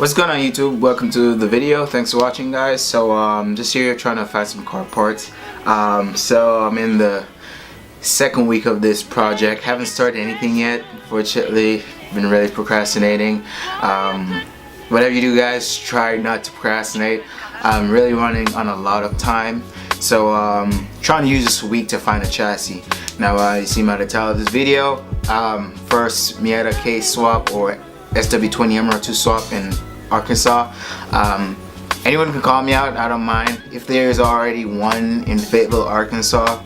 What's going on YouTube? Welcome to the video. Thanks for watching, guys. So just here trying to find some car parts. So I'm in the second week of this project. Haven't started anything yet, unfortunately. Been really procrastinating. Whatever you do, guys, try not to procrastinate. I'm really running on a lot of time, so trying to use this week to find a chassis. Now you see by the title of this video, first Miata K swap or SW20 MR2 swap in Arkansas. Anyone can call me out, I don't mind. If there is already one in Fayetteville, Arkansas,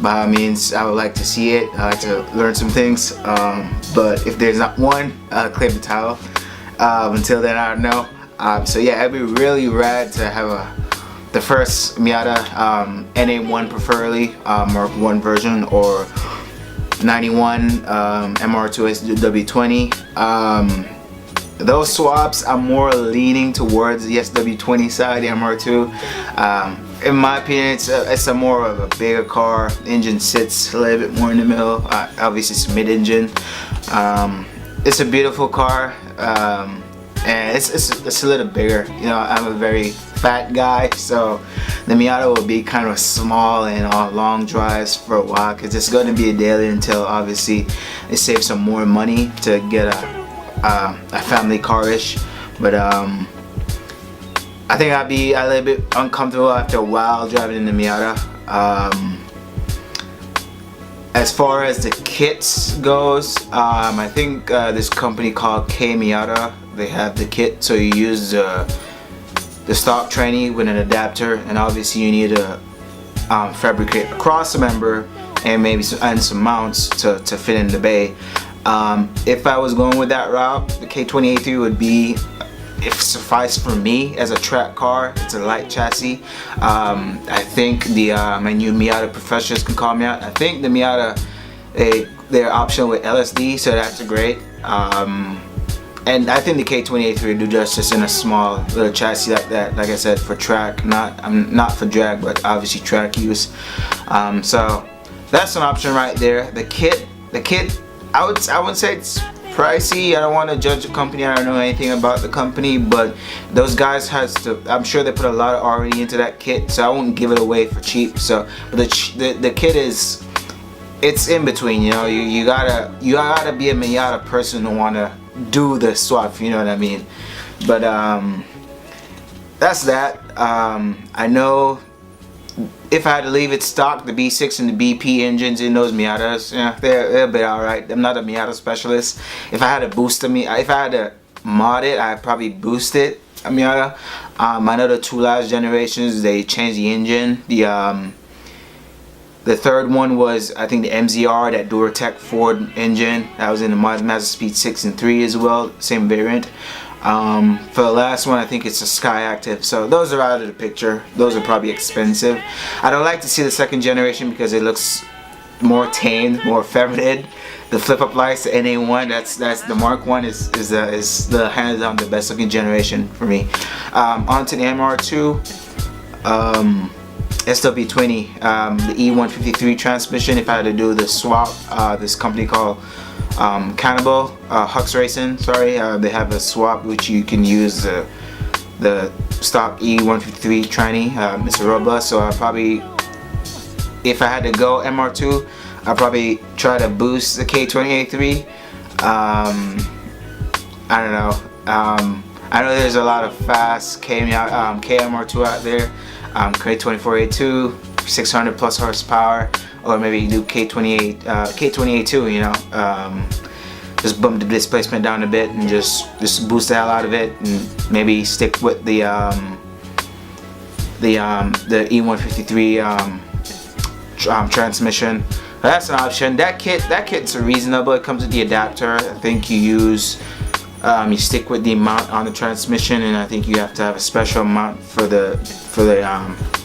by all means I would like to see it. I like to learn some things, but if there's not one, claim the title. Until then, I don't know. So yeah, it'd be really rad to have the first Miata NA1 preferably, Mark 1 version, or 91 MR2 SW20. Those swaps, I'm more leaning towards the SW20 side, the MR2. In my opinion, it's a more of a bigger car. The engine sits a little bit more in the middle. Obviously, it's mid-engine. It's a beautiful car, and it's a little bigger. You know, I'm a very fat guy, so the Miata will be kind of small and on long drives for a while, because it's going to be a daily until obviously they save some more money to get a family car-ish. But I think I'd be a little bit uncomfortable after a while driving in the Miata. As far as the kits goes, I think this company called Miata, they have the kit, so you use the stock tranny with an adapter, and obviously you need to fabricate a cross member and maybe some mounts to fit in the bay. If I was going with that route, the K20 would be, if suffice for me as a track car. It's a light chassis. I think my new Miata professionals can call me out. I think the Miata, they're optional with LSD, so that's great. And I think the K20 would do justice in a small little chassis like that. Like I said, for track, not for drag, but obviously track use. So that's an option right there. The kit, I would say it's pricey. I don't want to judge the company. I don't know anything about the company, but those guys I'm sure they put a lot of R&D into that kit, so I won't give it away for cheap. So, but the kit it's in between. You know, you gotta be a Miata person to want to do the swap. You know what I mean? But that's that. I know. If I had to leave it stock, the B6 and the BP engines in those Miatas, yeah, they're a bit alright. I'm not a Miata specialist. If I had to boost if I had to mod it, I'd probably boost it, a Miata. I know the two last generations, they changed the engine. The third one was, I think, the MZR, that Duratec Ford engine. That was in the Mazda Speed 6 and 3 as well, same variant. For the last one, I think it's a Sky Active. So those are out of the picture. Those are probably expensive. I don't like to see the second generation because it looks more tamed, more feminine. The flip-up lights, the NA1, that's the Mark 1 is the hands down the best looking generation for me. Onto the MR2, SW20, the E153 transmission. If I had to do the swap, this company called Cannibal Hux Racing, sorry, they have a swap which you can use the stock E153 tranny. It's robust, so I probably, if I had to go MR2, I'd probably try to boost the K20 I don't know. I know there's a lot of fast KMR2 out there. K24A2, 600 plus horsepower, or maybe you do K28, you know. Just bump the displacement down a bit and just boost the hell out of it, and maybe stick with the E153 transmission. That's an option. That kit's reasonable. It comes with the adapter. I think you stick with the mount on the transmission, and I think you have to have a special mount for the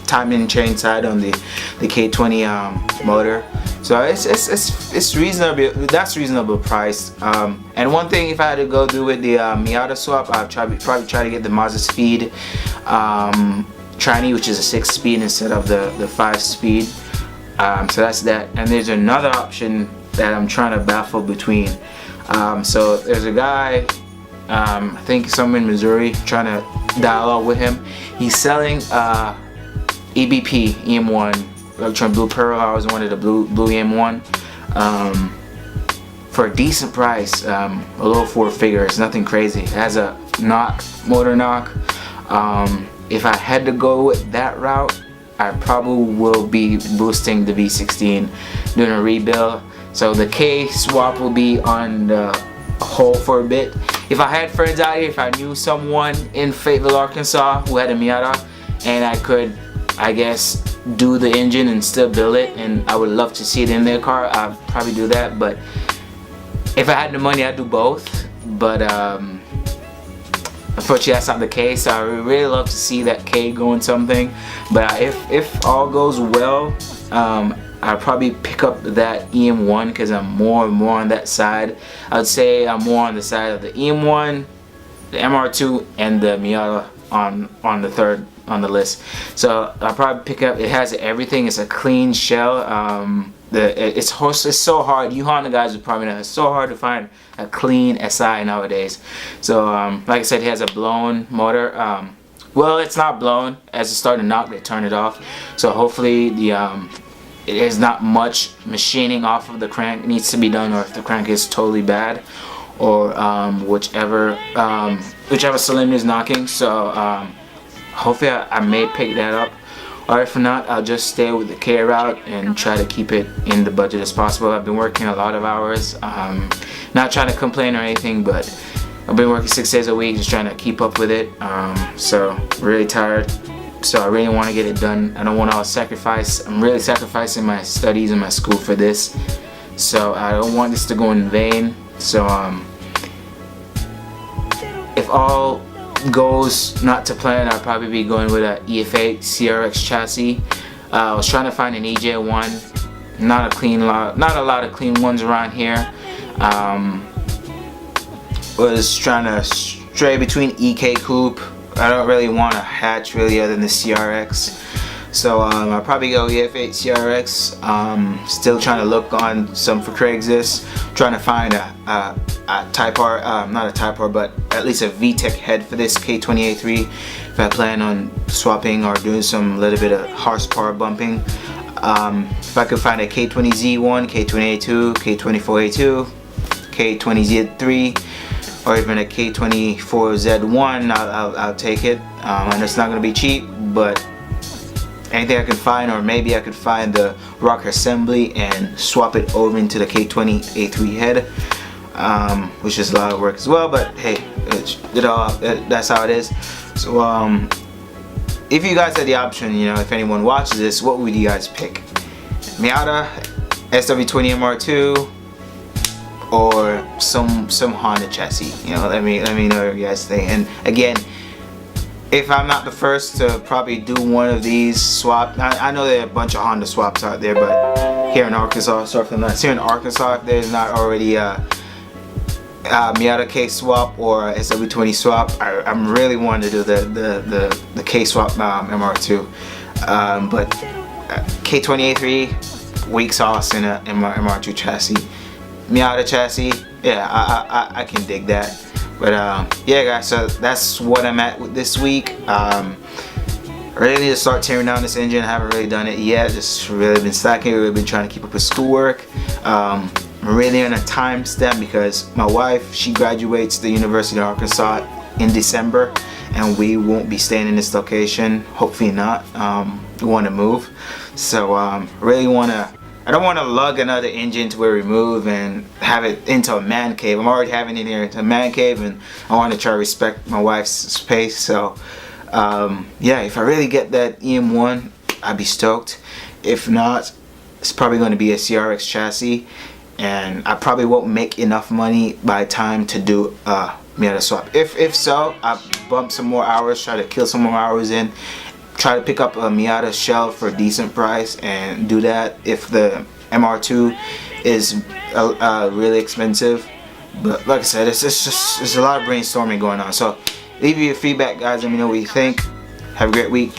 timing chain side on the K20 motor. So it's reasonable. That's reasonable price. And one thing, if I had to go do with the Miata swap, I'd probably try to get the Mazda Speed tranny, which is a 6-speed instead of the 5-speed. So that's that. And there's another option that I'm trying to baffle between. So there's a guy I think somewhere in Missouri, trying to dialogue with him. He's selling EBP EM1 Electron Blue Pearl. I always wanted a blue EM1 for a decent price, a low 4 figure. It's nothing crazy. It has a motor knock. If I had to go with that route, I probably will be boosting the V16, doing a rebuild. So the K swap will be on the hold for a bit. If I had friends out here, if I knew someone in Fayetteville, Arkansas who had a Miata, and I could, I guess, do the engine and still build it, and I would love to see it in their car, I'd probably do that. But if I had the money, I'd do both. But unfortunately, that's not the case. I would really love to see that K going something. But if all goes well, I'll probably pick up that EM1 because I'm more on that side. I would say I'm more on the side of the EM1, the MR2, and the Miata on the third on the list. So I'll probably pick up. It has everything. It's a clean shell. It's so hard. You Honda guys would probably know. It's so hard to find a clean SI nowadays. So like I said, it has a blown motor. Well, it's not blown. As it started to knock, they turn it off. So hopefully it is not much machining off of the crank needs to be done, or if the crank is totally bad, or whichever cylinder is knocking. So hopefully I may pick that up, or if not, I'll just stay with the K route and try to keep it in the budget as possible. I've been working a lot of hours, not trying to complain or anything, but I've been working 6 days a week just trying to keep up with it. So really tired. So I really want to get it done. I don't want to sacrifice. I'm really sacrificing my studies and my school for this. So I don't want this to go in vain. So if all goes not to plan, I'll probably be going with a EF8 CRX chassis. I was trying to find an EJ1. Not a lot of clean ones around here. Was trying to stray between EK Coupe. I don't really want a hatch really other than the CRX. So I'll probably go EF8 CRX. Still trying to look on some for Craigslist. Trying to find a Type R, not a Type R, but at least a VTEC head for this K20A3 if I plan on swapping or doing some little bit of horsepower bumping. If I could find a K20Z1, K20A2, K24A2, K20Z3, or even a K24Z1, I'll take it. And it's not going to be cheap, but anything I can find, or maybe I could find the rocker assembly and swap it over into the K20A3 head, which is a lot of work as well, but hey, that's how it is. So if you guys had the option, you know, if anyone watches this, what would you guys pick? Miata, SW20 MR2, or some Honda chassis? You know, let me know what you guys think. And again, if I'm not the first to probably do one of these swap, I know there are a bunch of Honda swaps out there, but here in Arkansas, here in Arkansas, if there's not already a Miata K swap or a SW20 swap, I'm really wanting to do the K swap MR2, but K20A3 weak sauce in a MR2 chassis. Miata chassis, yeah, I can dig that. But yeah guys, so that's what I'm at with this week. I really need to start tearing down this engine. I haven't really done it yet, just really been slacking, really been trying to keep up with schoolwork. I'm really on a time stamp because my wife, she graduates the University of Arkansas in December, and we won't be staying in this location, hopefully not. We want to move, so really want to, I don't want to lug another engine to where we move and have it into a man cave. I'm already having it here into a man cave, and I want to try to respect my wife's space. So yeah, if I really get that EM1, I'd be stoked. If not, it's probably going to be a CRX chassis, and I probably won't make enough money by time to do a Miata swap. If so, I'll bump some more hours, try to kill some more hours in, try to pick up a Miata shell for a decent price and do that if the MR2 is really expensive. But like I said, it's a lot of brainstorming going on. So leave your feedback, guys. Let me know what you think. Have a great week.